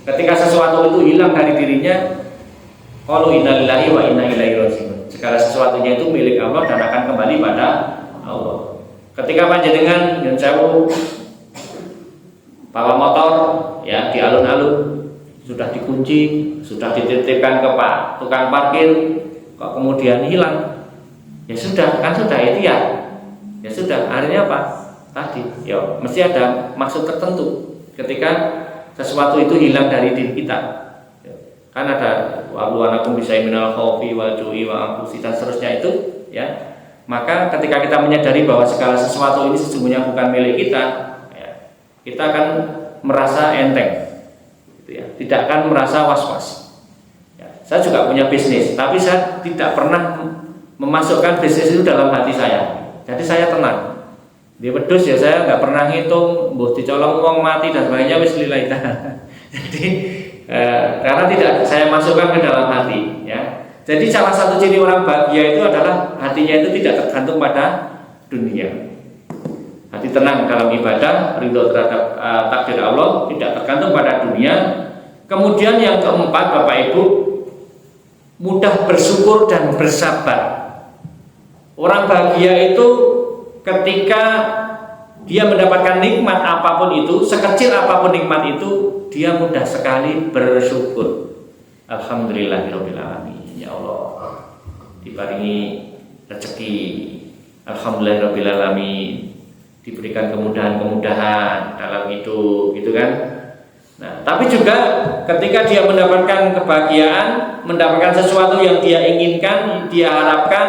ketika sesuatu itu hilang dari dirinya, qalu inna lillahi wa inna ilaihi raji'un. Segala sesuatunya itu milik Allah dan akan kembali pada Allah. Ketika panjenengan yang sewu bawa motor ya di alun-alun, sudah dikunci, sudah dititipkan ke Pak tukang parkir, kok kemudian hilang, ya sudah, kan sudah ikhtiar, ya sudah, akhirnya apa? Tadi, ya mesti ada maksud tertentu ketika sesuatu itu hilang dari diri kita. Kan ada wa'luanakum bisai minal khawfi wal ju'i wa anfusi dan seterusnya itu, ya. Maka ketika kita menyadari bahwa segala sesuatu ini sesungguhnya bukan milik kita, ya, kita akan merasa enteng. Ya, tidak akan merasa was-was. Ya, saya juga punya bisnis, tapi saya tidak pernah memasukkan bisnis itu dalam hati saya. Jadi saya tenang. Di wedhus ya saya nggak pernah ngitung, mbok dicolong wong mati dan sebagainya wis lillahi ta'ala. Jadi karena tidak saya masukkan ke dalam hati. Ya. Jadi salah satu ciri orang bahagia itu adalah hatinya itu tidak tergantung pada dunia. Hati tenang dalam ibadah, ridho terhadap takdir Allah, tidak tergantung pada dunia. Kemudian yang keempat, Bapak Ibu, mudah bersyukur dan bersabar. Orang bahagia itu ketika dia mendapatkan nikmat apapun itu, sekecil apapun nikmat itu, dia mudah sekali bersyukur. Alhamdulillahirabbil alamin. Ya Allah, diparingi rezeki. Alhamdulillahirabbil alamin. Diberikan kemudahan-kemudahan dalam hidup, gitu kan? Nah, tapi juga ketika dia mendapatkan kebahagiaan, mendapatkan sesuatu yang dia inginkan, dia harapkan,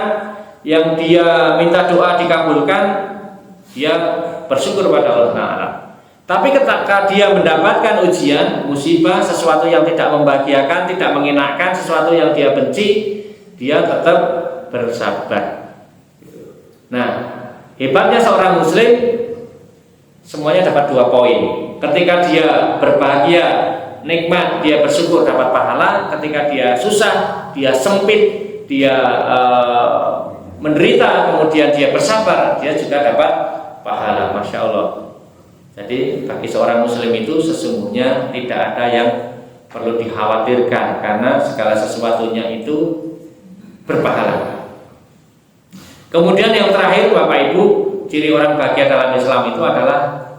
yang dia minta doa dikabulkan, dia bersyukur pada Allah Ta'ala. Tapi ketika dia mendapatkan ujian, musibah, sesuatu yang tidak membahagiakan, tidak mengenakan, sesuatu yang dia benci, dia tetap bersabar. Nah, hebatnya seorang muslim semuanya dapat 2 poin. ketika dia berbahagia, nikmat, dia bersyukur dapat pahala. Ketika dia susah, dia sempit, dia menderita, kemudian dia bersabar, dia juga dapat pahala. Masya Allah. Jadi bagi seorang muslim itu sesungguhnya tidak ada yang perlu dikhawatirkan, karena segala sesuatunya itu berpahala. Kemudian yang terakhir Bapak Ibu, ciri orang bahagia dalam Islam itu adalah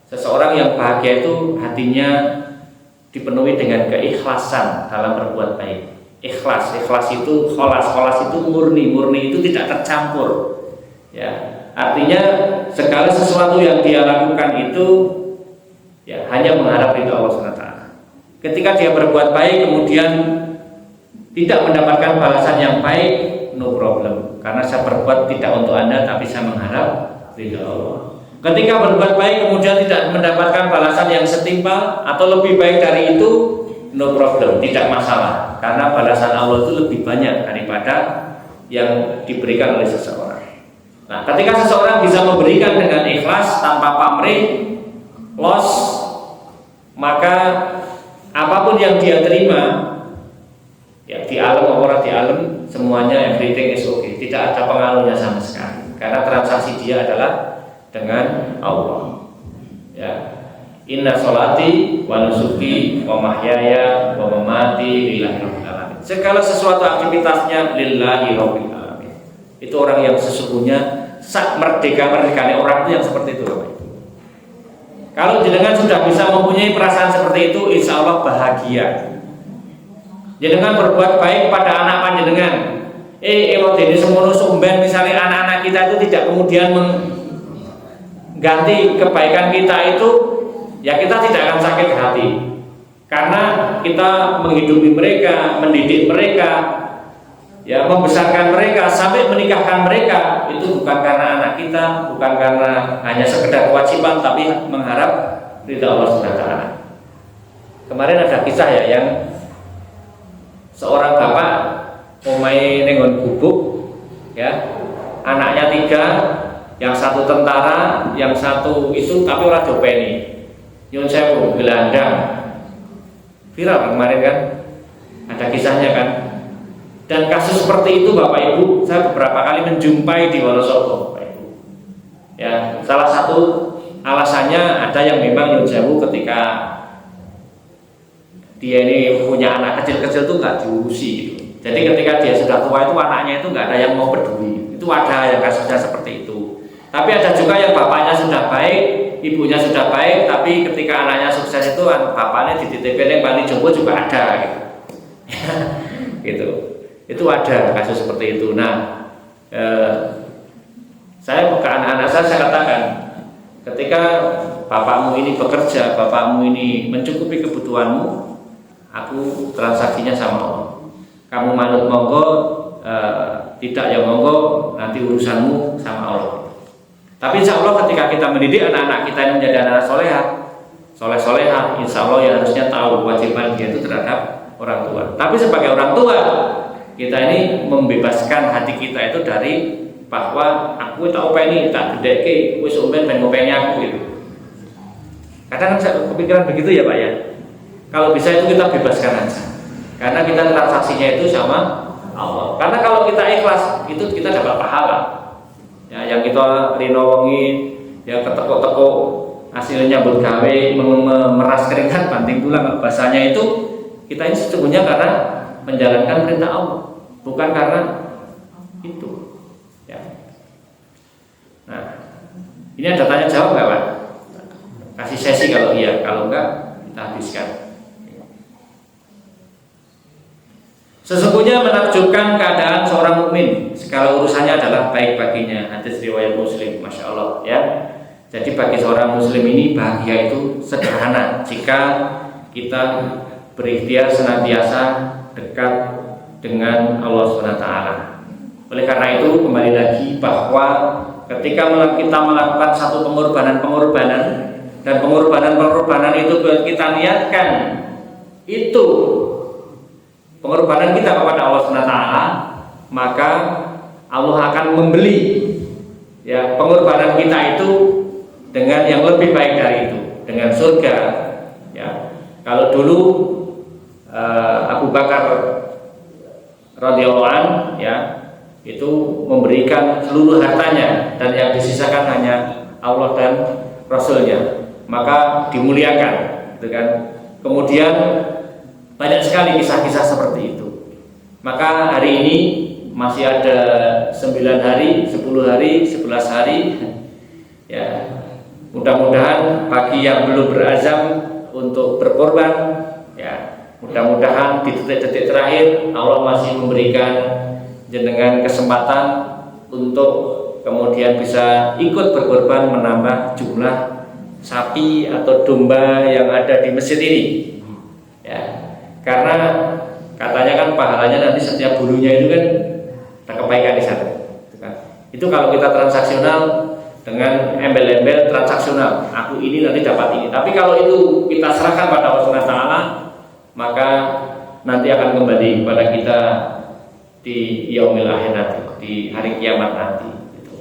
seseorang yang bahagia itu hatinya dipenuhi dengan keikhlasan dalam berbuat baik. Ikhlas itu kholas itu murni itu tidak tercampur. Ya, artinya segala sesuatu yang dia lakukan itu ya hanya mengharap ridha Allah SWT. Ketika dia berbuat baik kemudian tidak mendapatkan balasan yang baik, no problem, karena saya berbuat tidak untuk Anda tapi saya mengharap ridha Allah. Ketika berbuat baik kemudian tidak mendapatkan balasan yang setimpal atau lebih baik dari itu, no problem, tidak masalah, karena balasan Allah itu lebih banyak daripada yang diberikan oleh seseorang. Nah, ketika seseorang bisa memberikan dengan ikhlas tanpa pamrih, los, maka apapun yang dia terima, ya di alam orang di alam, semuanya everything is okay, tidak ada pengaruhnya sama sekali, karena transaksi dia adalah dengan Allah. Ya, inna sholati wa nusuki wa mahyaya wa mamati lillahi rabbil alamin. Segala sesuatu aktivitasnya lillahi rabbil alamin. Itu orang yang sesungguhnya sak merdekanya orang itu yang seperti itu. Kalau jenengan sudah bisa mempunyai perasaan seperti itu, insya Allah bahagia. Jenengan berbuat baik pada anak panjenengan. Ini semono sumben, misalnya anak-anak kita itu tidak kemudian mengganti kebaikan kita itu, ya kita tidak akan sakit hati, karena kita menghidupi mereka, mendidik mereka, ya membesarkan mereka sampai menikahkan mereka, itu bukan karena anak kita, bukan karena hanya sekedar kewajiban, tapi mengharap ridha Allah SWT. Kemarin ada kisah ya, yang seorang bapak omai nengon gubuk, ya anaknya 3, yang satu tentara, yang satu itu tapi orang dopeni, nyun sewu gelandang, viral kemarin kan, ada kisahnya kan. Dan kasus seperti itu Bapak Ibu, saya beberapa kali menjumpai di Wonosobo, Bapak Ibu. Ya, salah satu alasannya ada yang memang nyun sewu ketika dia ini punya anak kecil-kecil itu nggak diurusi gitu. Jadi ketika dia sudah tua itu anaknya itu nggak ada yang mau peduli. Itu ada yang kasusnya seperti itu. Tapi ada juga yang bapaknya sudah baik, ibunya sudah baik, tapi ketika anaknya sukses itu bapaknya dititipin yang Bali Jombo juga ada gitu. Gitu. Itu ada kasus seperti itu. Nah, saya ke anak-anak saya katakan, ketika bapakmu ini bekerja, bapakmu ini mencukupi kebutuhanmu, aku transaksinya sama Allah. Kamu manut monggo, tidak ya monggo, nanti urusanmu sama Allah. Tapi insya Allah ketika kita mendidik anak-anak kita ini menjadi anak soleh-solehah, insya Allah ya harusnya tahu kewajiban dia itu terhadap orang tua. Tapi sebagai orang tua, kita ini membebaskan hati kita itu dari bahwa aku tahu apa ini tak gedeke, wis umpen ben ngopeni aku gitu. Kadang saya kepikiran begitu ya Pak ya. Kalau bisa itu kita bebaskan aja, karena kita transaksinya itu sama Allah. Karena kalau kita ikhlas itu kita dapat pahala. Ya, yang kita rinowangi, ya ketekuk-tekuk hasilnya buat gawe, memeras keringat banting tulang, bahasanya itu kita ini sesungguhnya karena menjalankan perintah Allah, bukan karena itu. Ya. Nah, ini ada tanya jawab nggak Pak? Kasih sesi kalau iya, kalau enggak kita habiskan. Sesungguhnya menakjubkan keadaan seorang mukmin segala urusannya adalah baik baginya. Hadis riwayat Muslim, masya Allah ya. Jadi bagi seorang muslim ini bahagia itu sederhana jika kita berikhtiar senantiasa dekat dengan Allah SWT. Oleh karena itu kembali lagi bahwa ketika kita melakukan satu pengorbanan dan pengorbanan itu kita niatkan itu pengorbanan kita kepada Allah SWT, maka Allah akan membeli ya pengorbanan kita itu dengan yang lebih baik dari itu. dengan surga. Ya, kalau dulu Abu Bakar radhiyallahu anhu ya itu memberikan seluruh hartanya dan yang disisakan hanya Allah dan Rasulnya, maka dimuliakan, gitu kan. Kemudian banyak sekali kisah-kisah seperti itu. Maka hari ini masih ada 9 hari, 10 hari, 11 hari. Ya, mudah-mudahan bagi yang belum berazam untuk berkorban, ya, mudah-mudahan di detik-detik terakhir Allah masih memberikan jenengan kesempatan untuk kemudian bisa ikut berkorban menambah jumlah sapi atau domba yang ada di masjid ini. Ya, karena katanya kan pahalanya nanti setiap bulunya itu kan ada kebaikan di sana. Itu kalau kita transaksional dengan embel-embel transaksional, aku ini nanti dapat ini. Tapi kalau itu kita serahkan pada Allah Subhanahu wa taala, maka nanti akan kembali kepada kita di yaumil akhir nanti, di hari kiamat nanti gitu.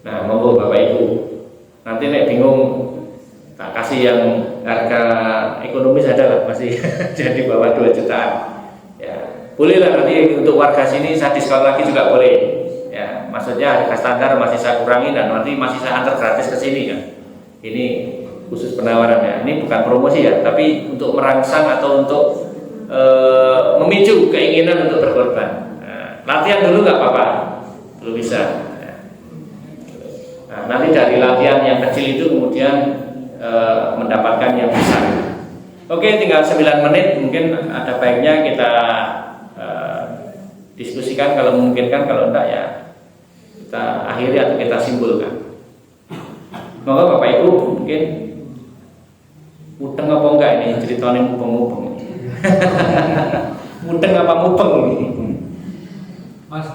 Nah, monggo Bapak Ibu, nanti nek bingung tak kasih yang harga ekonomis ada lah, masih jadi bawah 2 jutaan. Ya, boleh lah nanti untuk warga sini saya diskon lagi juga boleh. Ya, maksudnya harga standar masih saya kurangi dan nanti masih saya antar gratis ke sini kan. Ini khusus penawaran ya. Ini bukan promosi ya, tapi untuk merangsang atau untuk memicu keinginan untuk berkorban. Nah, latihan dulu nggak apa-apa, belum bisa. Nah, nanti dari latihan yang kecil itu kemudian mendapatkan yang besar. Oke, tinggal 9 menit, mungkin ada baiknya kita diskusikan kalau memungkinkan, kalau enggak ya kita akhiri atau kita simpulkan. Monggo Bapak Ibu, mungkin mudeng apa enggak ini ceritanya mubeng-mubeng. Mudeng apa mubeng ini? Mas,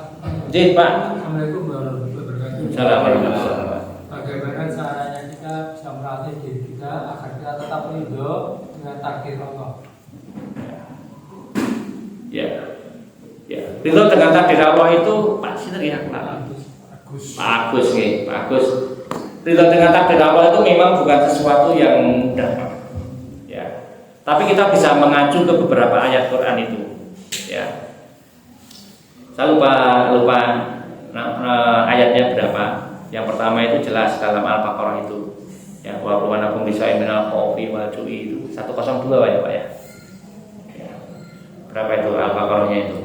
Jih Pak. Assalamualaikum warahmatullahi wabarakatuh. Assalamualaikum. Bagaimana caranya kita bisa melatih diri kita agar kita tetap ridho dengan takdir Allah? Ya, ya. Ridho dengan takdir Allah itu Pak Sinter ya, Pak Agus nih, Pak Agus. Ridho dengan takdir Allah itu memang bukan sesuatu yang mudah. Tapi kita bisa mengacu ke beberapa ayat Quran itu. Ya. Saya lupa ayatnya berapa. Yang pertama itu jelas dalam Al-Baqarah itu. Ya, wa rumanakum bisa minal khaufi wal ju'i itu 102 ya Pak ya. Ya. Berapa itu Al-Baqarahnya itu?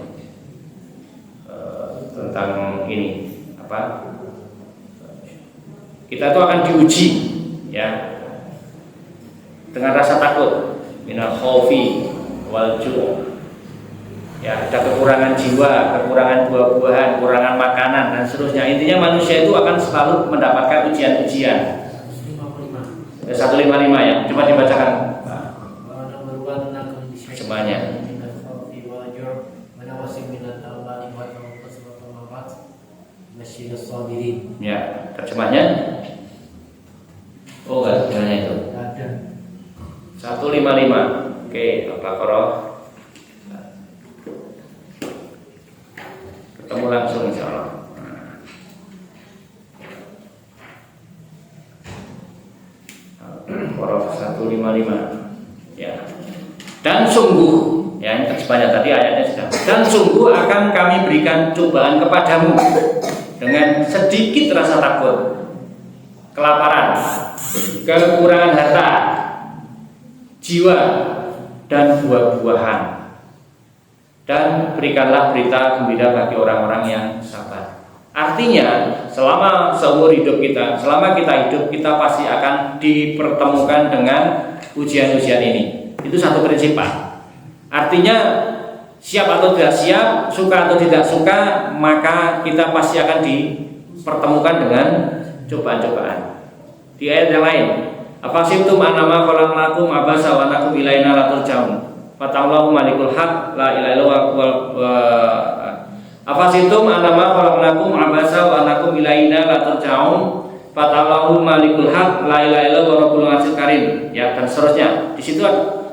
Tentang ini apa? Kita itu akan diuji ya. Dengan rasa takut. Minal khaufi wal ju'. Ya, ada kekurangan jiwa, kekurangan buah-buahan, kekurangan makanan dan seterusnya. Intinya manusia itu akan selalu mendapatkan ujian-ujian. 155 ya. Coba dibacakan semuanya. Ya, terjemahnya. Oh, enggak terjemahnya itu. 155. Oke, Al-Baqarah. Ketemu langsung insyaallah. Al-Baqarah 155. Ya. Dan sungguh, ya ini terjemahnya tadi ayatnya sudah. Dan sungguh akan kami berikan cobaan kepadamu dengan sedikit rasa takut, kelaparan, kekurangan harta, jiwa dan buah-buahan, dan berikanlah berita gembira bagi orang-orang yang sabar. Artinya selama seumur hidup kita, selama kita hidup, kita pasti akan dipertemukan dengan ujian-ujian ini. Itu satu prinsip Pak. Artinya siap atau tidak siap, suka atau tidak suka, maka kita pasti akan dipertemukan dengan cobaan-cobaan. Di ayat yang lain, afasibtum annama khalaqnakum abasa wa annakum ilaina la turja'un. Fatallahu malikul haq la ilaha illallah. Afasibtum annama khalaqnakum abasa wa annakum ilaina la turja'un. Fatallahu malikul haq la ilaha illallah wa rabbul arsyil karim. Ya, dan seterusnya. Di situ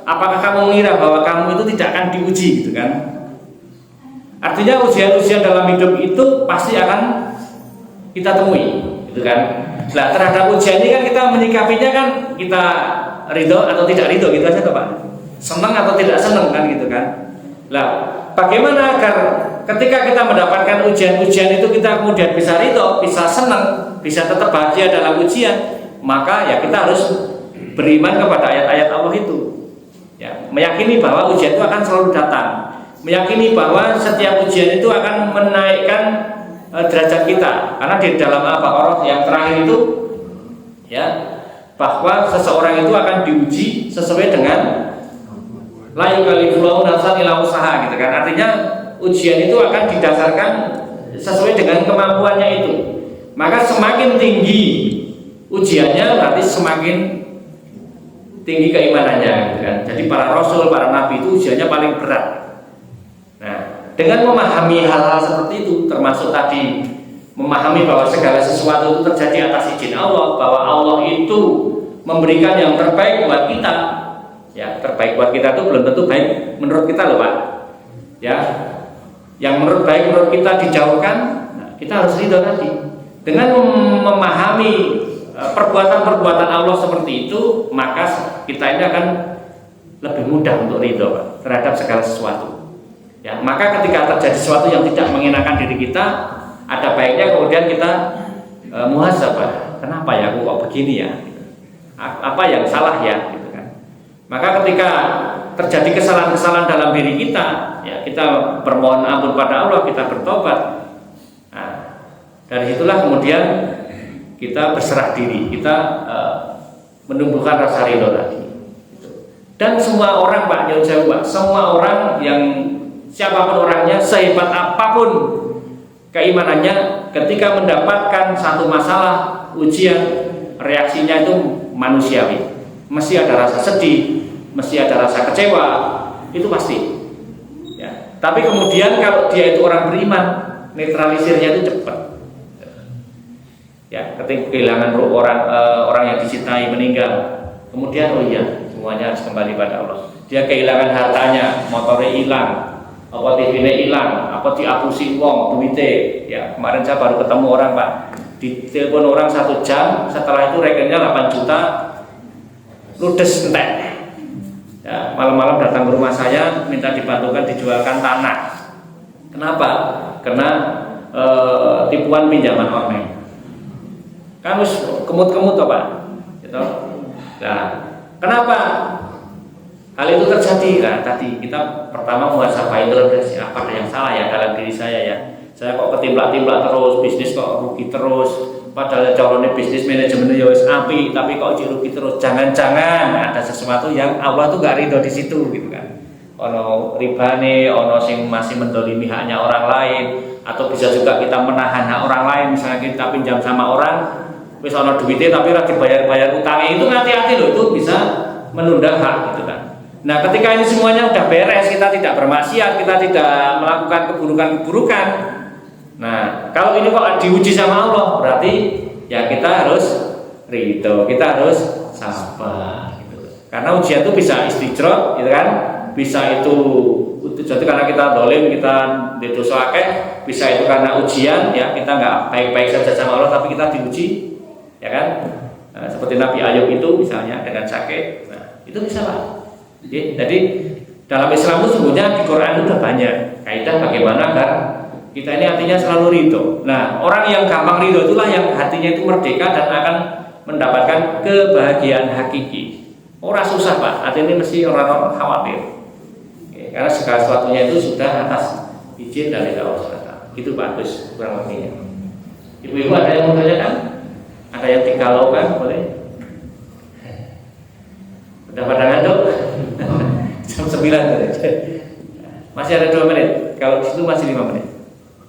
apakah kamu mengira bahwa kamu itu tidak akan diuji gitu kan? Artinya ujian-ujian dalam hidup itu pasti akan kita temui, gitu kan? Nah, terhadap ujian ini kan kita menyikapinya kan kita ridho atau tidak ridho gitu aja Pak. Senang atau tidak senang kan gitu kan. Nah, bagaimana agar ketika kita mendapatkan ujian-ujian itu kita kemudian bisa ridho, bisa senang, bisa tetap bahagia dalam ujian, maka ya kita harus beriman kepada ayat-ayat Allah itu. Ya, meyakini bahwa ujian itu akan selalu datang. Meyakini bahwa setiap ujian itu akan menaikkan derajat kita. Karena di dalam Al-Baqarah yang terakhir itu ya, bahwa seseorang itu akan diuji sesuai dengan la yukallifullahu nafsan illa wusaha gitu kan. Artinya ujian itu akan didasarkan sesuai dengan kemampuannya itu. Maka semakin tinggi ujiannya berarti semakin tinggi keimanannya gitu kan. Jadi para rasul, para nabi itu ujiannya paling berat. Nah, dengan memahami hal-hal seperti itu, termasuk tadi memahami bahwa segala sesuatu itu terjadi atas izin Allah, bahwa Allah itu memberikan yang terbaik buat kita. Ya, terbaik buat kita itu belum tentu baik menurut kita loh Pak. Ya, yang menurut baik menurut kita dijauhkan, nah, kita harus ridho tadi. Dengan memahami perbuatan-perbuatan Allah seperti itu, maka kita ini akan lebih mudah untuk ridho Pak, terhadap segala sesuatu. Ya, maka ketika terjadi sesuatu yang tidak mengenakan diri kita, ada baiknya kemudian kita muhasabah. Kenapa ya aku kok begini ya? Apa yang salah ya? Gitu kan. Maka ketika terjadi kesalahan-kesalahan dalam diri kita, ya kita bermohon ampun pada Allah, kita bertobat. Nah, dari situlah kemudian kita berserah diri, kita menumbuhkan rasa ridho tadi. Dan semua orang Pak, nyuwun sewu Pak, semua orang yang siapapun orangnya, sehebat apapun keimanannya, ketika mendapatkan satu masalah, ujian, reaksinya itu manusiawi. Mesti ada rasa sedih, mesti ada rasa kecewa, itu pasti. Ya. Tapi kemudian kalau dia itu orang beriman, netralisirnya itu cepat. Ya, ketika kehilangan orang yang dicintai meninggal, kemudian oh iya, semuanya harus kembali pada Allah. Dia kehilangan hartanya, motornya hilang, apa TV-nya hilang, apa diapusi uang, duitnya. Ya, kemarin saya baru ketemu orang Pak, ditelepon orang 1 jam, setelah itu rekennya 8 juta, ludes entek. Ya, malam-malam datang ke rumah saya, minta dibantukan dijualkan tanah. Kenapa? Karena tipuan pinjaman online. Kan harus kemut-kemut toh Pak, gitu. Nah, kenapa hal itu terjadi? Nah, tadi kita pertama muhasabah introspeksi, apa yang salah ya dalam diri saya ya. Saya kok ketimplak-timplak terus, bisnis kok rugi terus. Padahal calonnya bisnis manajemennya ya wis api, tapi kok rugi terus. Jangan-jangan ada sesuatu yang Allah tuh gak ridho di situ, gitu kan. Ono ribane, ono sing masih mendolimi haknya orang lain, atau bisa juga kita menahan hak orang lain. Misalnya kita pinjam sama orang, wis ono duitnya tapi lagi bayar-bayar utangnya, itu hati-hati loh, itu bisa menunda hak gitu kan. Nah, ketika ini semuanya udah beres, kita tidak bermaksiat, kita tidak melakukan keburukan-keburukan. Nah, kalau ini kok diuji sama Allah, berarti ya kita harus ridho, kita harus sabar gitu. Karena ujian itu bisa istijrah, gitu kan? Bisa itu jadi karena kita dolim, kita dosa akeh, bisa itu karena ujian, ya kita nggak baik-baik saja sama Allah, tapi kita diuji, ya kan? Nah, seperti Nabi Ayub itu misalnya dengan sakit, nah, itu bisa Pak. Jadi dalam Islam itu sebenarnya di Quran itu sudah banyak kaidah bagaimana agar kita ini hatinya selalu ridho. Nah, orang yang gampang ridho itulah yang hatinya itu merdeka dan akan mendapatkan kebahagiaan hakiki. Orang susah Pak, hati ini mesti orang-orang khawatir. Karena segala sesuatunya itu sudah atas izin dari Allah SWT. Itu bagus kurang lebihnya. Ibu-ibu ada yang mau tanyakan? Ada yang digalaukan? Boleh? Udah pada ngantuk? Jam 9 tadi. Masih ada 2 menit. Kalau di situ masih 5 menit.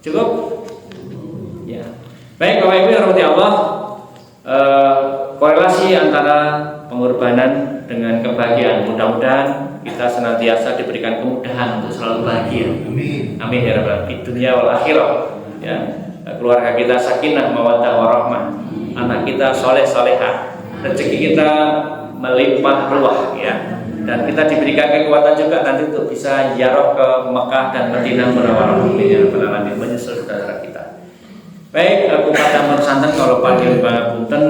Cukup? Ya. Baik, Bapak Ibu yang rahmati Allah, korelasi antara pengorbanan dengan kebahagiaan. Mudah-mudahan kita senantiasa diberikan kemudahan untuk selalu bahagia. Amin. Amin ya rabbal alamin. Di dunia wal akhirah. Ya. Keluarga kita sakinah, mawaddah warahmah. Anak kita soleh solehah. Rezeki kita melimpah ruah ya. Dan kita diberikan kekuatan juga nanti untuk bisa ziarah ke Mekah dan Madinah Munawwarah ya rabbal alamin, menyusul saudara kita. Baik, aku kata santan kalau panggil Punten,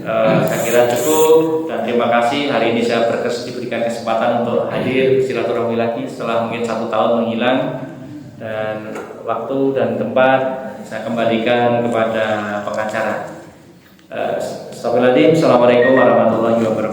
saya kira cukup dan terima kasih. Hari ini saya diberikan kesempatan untuk hadir silaturahmi lagi setelah mungkin 1 tahun menghilang, dan waktu dan tempat saya kembalikan kepada pengacara. Astagfirullahaladzim. Assalamualaikum warahmatullahi wabarakatuh.